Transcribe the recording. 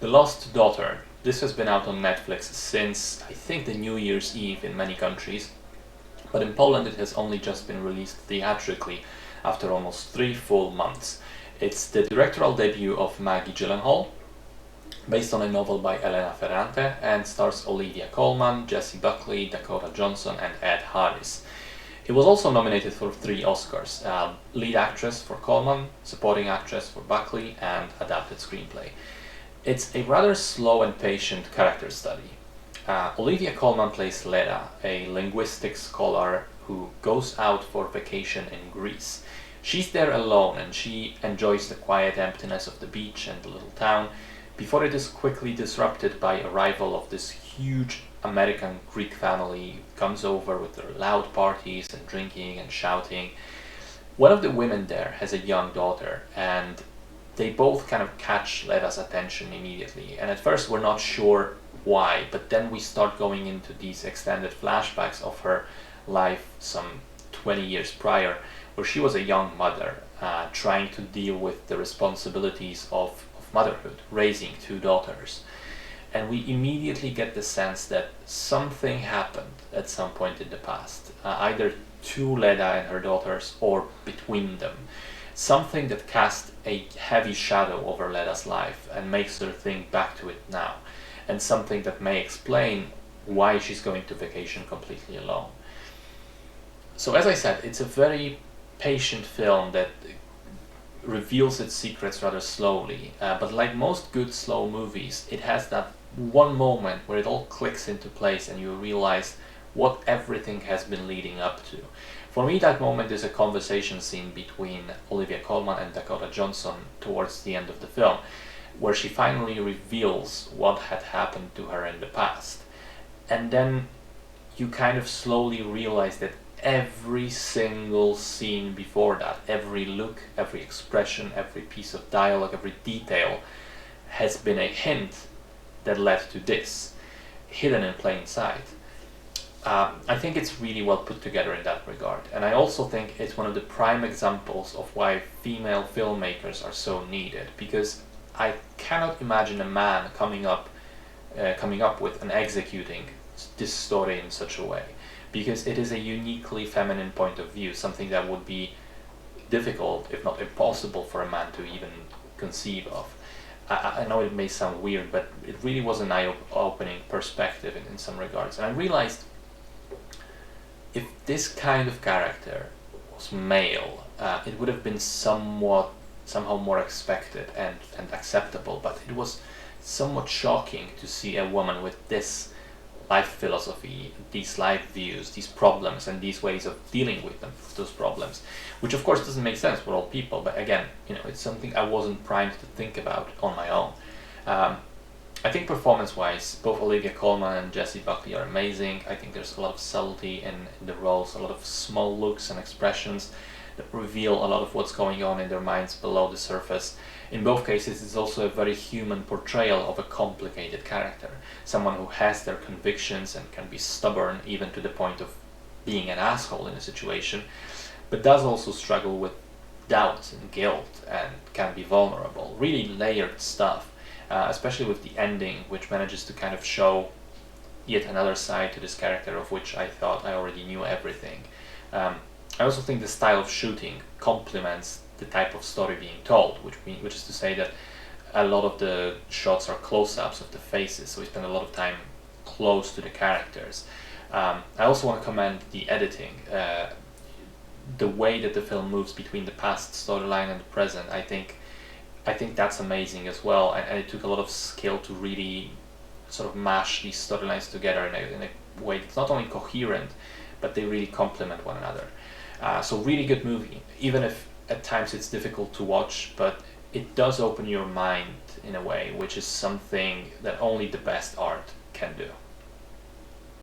The Lost Daughter. This has been out on Netflix since, I think, the New Year's Eve in many countries, but in Poland it has only just been released theatrically after almost 3 full months. It's the directorial debut of Maggie Gyllenhaal, based on a novel by Elena Ferrante, and stars Olivia Colman, Jessie Buckley, Dakota Johnson, and Ed Harris. It was also nominated for 3 Oscars: lead actress for Colman, supporting actress for Buckley, and adapted screenplay. It's a rather slow and patient character study. Olivia Colman plays Leda, a linguistics scholar who goes out for vacation in Greece. She's there alone and she enjoys the quiet emptiness of the beach and the little town before it is quickly disrupted by arrival of this huge American Greek family who comes over with their loud parties and drinking and shouting. One of the women there has a young daughter, and they both kind of catch Leda's attention immediately. And at first we're not sure why, but then we start going into these extended flashbacks of her life some 20 years prior, where she was a young mother trying to deal with the responsibilities of motherhood, raising 2 daughters. And we immediately get the sense that something happened at some point in the past, either to Leda and her daughters or between them. Something that cast a heavy shadow over Leda's life and makes her think back to it now, and something that may explain why she's going to vacation completely alone. So as I said, it's a very patient film that reveals its secrets rather slowly, but like most good slow movies, it has that one moment where it all clicks into place and you realize what everything has been leading up to. For me, that moment is a conversation scene between Olivia Colman and Dakota Johnson towards the end of the film, where she finally reveals what had happened to her in the past. And then you kind of slowly realize that every single scene before that, every look, every expression, every piece of dialogue, every detail has been a hint that led to this, hidden in plain sight. I think it's really well put together in that regard, and I also think it's one of the prime examples of why female filmmakers are so needed, because I cannot imagine a man coming up with and executing this story in such a way, because it is a uniquely feminine point of view, something that would be difficult, if not impossible, for a man to even conceive of. I know it may sound weird, but it really was an eye-opening perspective in some regards. And I realized if this kind of character was male, it would have been somehow more expected and acceptable, but it was somewhat shocking to see a woman with this life philosophy, these life views, these problems, and these ways of dealing with them, those problems, which of course doesn't make sense for all people, but again, it's something I wasn't primed to think about on my own. I think performance-wise, both Olivia Colman and Jessie Buckley are amazing. I think there's a lot of subtlety in the roles, a lot of small looks and expressions that reveal a lot of what's going on in their minds below the surface. In both cases, it's also a very human portrayal of a complicated character, someone who has their convictions and can be stubborn even to the point of being an asshole in a situation, but does also struggle with doubt and guilt and can be vulnerable. Really layered stuff, especially with the ending, which manages to kind of show yet another side to this character of which I thought I already knew everything. I also think the style of shooting complements the type of story being told, which is to say that a lot of the shots are close-ups of the faces, so we spend a lot of time close to the characters. I also want to commend the editing, the way that the film moves between the past storyline and the present. I think that's amazing as well, and it took a lot of skill to really sort of mash these storylines together in a way that's not only coherent, but they really complement one another. So really good movie, even if at times it's difficult to watch, but it does open your mind in a way, which is something that only the best art can do.